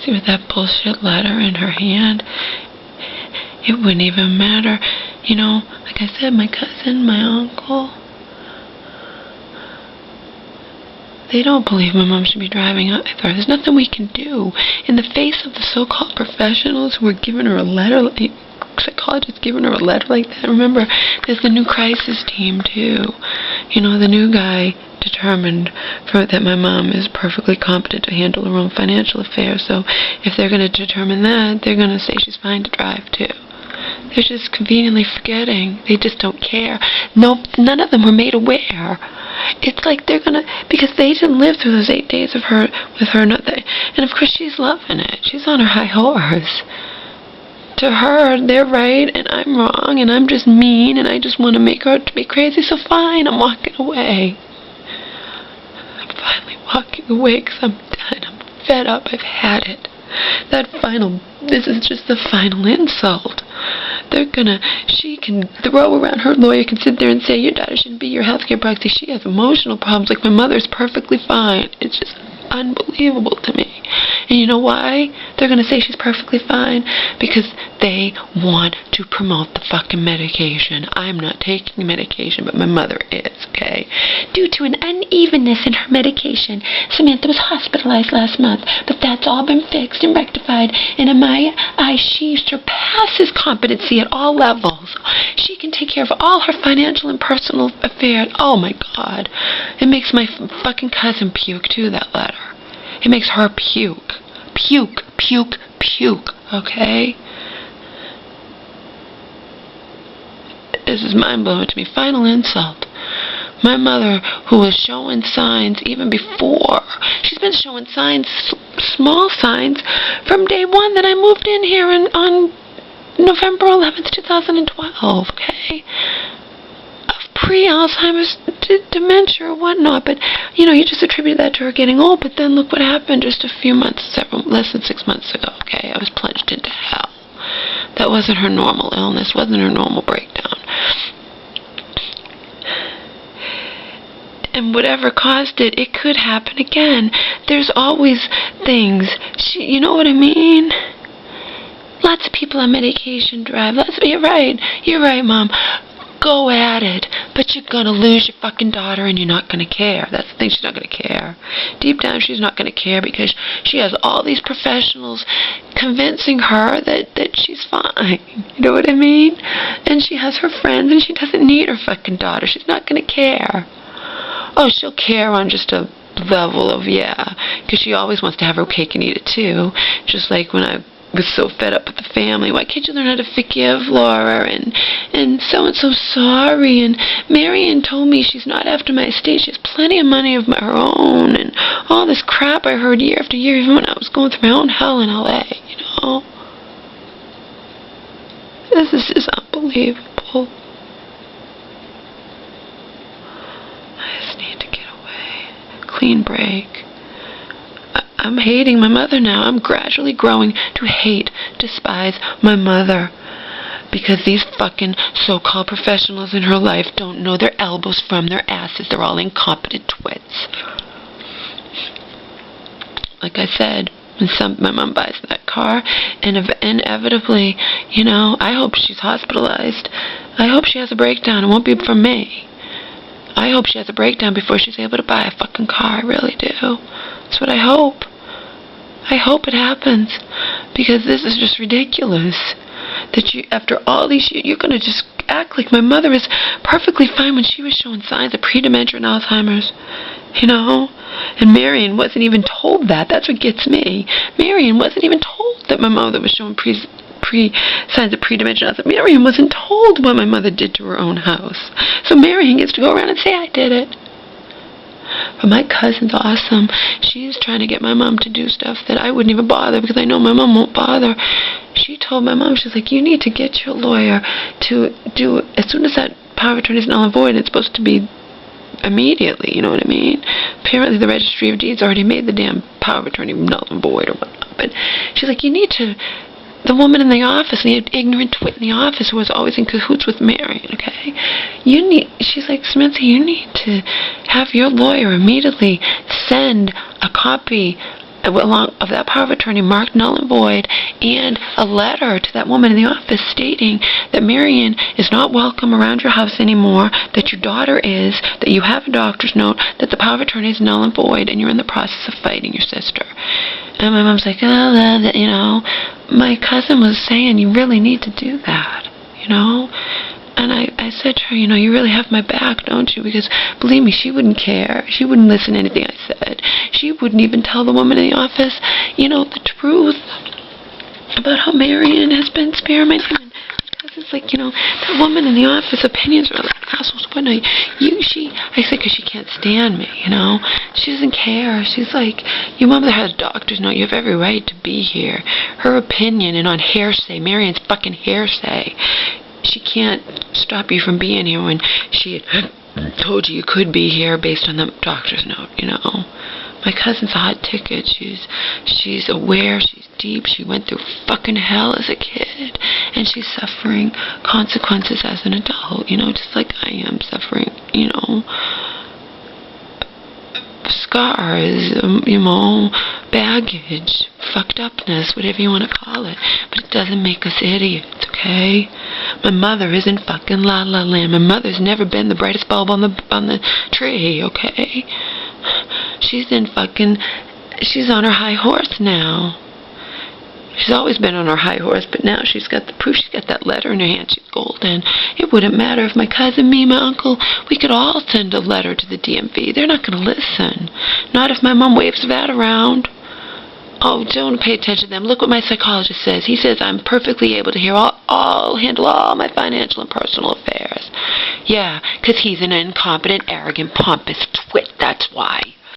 crazy with that bullshit letter in her hand. It wouldn't even matter. You know, like I said, my cousin, my uncle, they don't believe my mom should be driving either. There's nothing we can do. In the face of the so-called professionals who are giving her a letter, like psychologists giving her a letter like that. Remember, there's the new crisis team, too. You know, the new guy determined that my mom is perfectly competent to handle her own financial affairs. So if they're going to determine that, they're going to say she's fine to drive, too. They're just conveniently forgetting. They just don't care. No, none of them were made aware. It's like they're gonna, because they didn't live through those 8 days of her with her, and of course she's loving it. She's on her high horse. To her, they're right and I'm wrong, and I'm just mean, and I just want to make her to be crazy. So fine, I'm walking away. I'm finally walking away because I'm done. I'm fed up. I've had it. This is just the final insult. She can throw around, her lawyer can sit there and say, your daughter shouldn't be your healthcare proxy. She has emotional problems like my mother's perfectly fine. It's just unbelievable to me. And you know why they're going to say she's perfectly fine? Because they want to promote the fucking medication. I'm not taking medication, but my mother is, okay? Due to an unevenness in her medication, Samantha was hospitalized last month, but that's all been fixed and rectified, and in my eyes, she surpasses competency at all levels. She can take care of all her financial and personal affairs. Oh my God. It makes my fucking cousin puke too, that letter. It makes her puke. Puke, puke, puke, okay? This is mind-blowing to me. Final insult. My mother, who was showing signs even before, she's been showing signs, small signs, from day one that I moved in here on November 11th, 2012, okay? Of pre-Alzheimer's dementia or whatnot, but, you know, you just attribute that to her getting old, but then look what happened just a few months, less than 6 months ago, okay? I was plunged into hell. That wasn't her normal illness, wasn't her normal breakdown. And whatever caused it, it could happen again. There's always things. You know what I mean? Lots of people on medication drive. You're right, Mom. Go at it. But you're going to lose your fucking daughter and you're not going to care. That's the thing, she's not going to care. Deep down, she's not going to care because she has all these professionals convincing her that she's fine. You know what I mean? And she has her friends and she doesn't need her fucking daughter. She's not going to care. Oh, she'll care on just a level of, yeah, because she always wants to have her cake and eat it too. Just like when I was so fed up with the family. Why can't you learn how to forgive, Laura? And so-and-so sorry. And Marion told me she's not after my estate. She has plenty of money of her own. And all this crap I heard year after year, even when I was going through my own hell in L.A., you know? This is just unbelievable. I just need to get away. Clean break. I'm hating my mother now. I'm gradually growing to hate, despise my mother. Because these fucking so-called professionals in her life don't know their elbows from their asses. They're all incompetent twits. Like I said, when my mom buys that car, and inevitably, you know, I hope she's hospitalized. I hope she has a breakdown. It won't be from me. I hope she has a breakdown before she's able to buy a fucking car. I really do. That's what I hope. I hope it happens. Because this is just ridiculous. That you, after all these years, you're going to just act like my mother is perfectly fine when she was showing signs of pre-dementia and Alzheimer's. You know? And Marion wasn't even told that. That's what gets me. Marion wasn't even told that my mother was showing signs of pre-dementia. Marion wasn't told what my mother did to her own house. So Marion gets to go around and say, I did it. But my cousin's awesome. She's trying to get my mom to do stuff that I wouldn't even bother because I know my mom won't bother. She told my mom, she's like, you need to get your lawyer to do, as soon as that power of attorney is null and void, it's supposed to be immediately, you know what I mean? Apparently the registry of deeds already made the damn power of attorney null and void or whatnot. But she's like, you need to, the woman in the office, the ignorant twit in the office who was always in cahoots with Marion, okay? She's like, Samantha, you need to have your lawyer immediately send a copy, along of that power of attorney marked null and void, and a letter to that woman in the office stating that Marion is not welcome around your house anymore, that your daughter is, that you have a doctor's note, that the power of attorney is null and void, and you're in the process of fighting your sister. And my mom's like, oh, you know, my cousin was saying you really need to do that, you know. And I said to her, you know, you really have my back, don't you? Because, believe me, she wouldn't care. She wouldn't listen to anything I said. She wouldn't even tell the woman in the office, you know, the truth about how Marion has been experimenting. And it's like, you know, that woman in the office, opinions are like assholes. What I said, because she can't stand me, you know. She doesn't care. She's like, your mother has a doctor's note. You have every right to be here. Her opinion, and on hearsay, Marion's fucking hearsay. She can't stop you from being here when she told you could be here based on the doctor's note, you know. My cousin's a hot ticket. She's aware, she's deep, she went through fucking hell as a kid, and she's suffering consequences as an adult, you know, just like I am suffering, you know, scars, you know, baggage, fucked upness, whatever you want to call it, but it doesn't make us idiots, okay? My mother isn't fucking La La Land. My mother's never been the brightest bulb on the tree, okay? She's on her high horse now. She's always been on her high horse, but now she's got the proof. She's got that letter in her hand. She's golden. It wouldn't matter if my cousin, me, my uncle, we could all send a letter to the DMV. They're not going to listen. Not if my mom waves that around. Oh, don't pay attention to them. Look what my psychologist says. He says I'm perfectly able to handle all my financial and personal affairs. Yeah, because he's an incompetent, arrogant, pompous twit. That's why.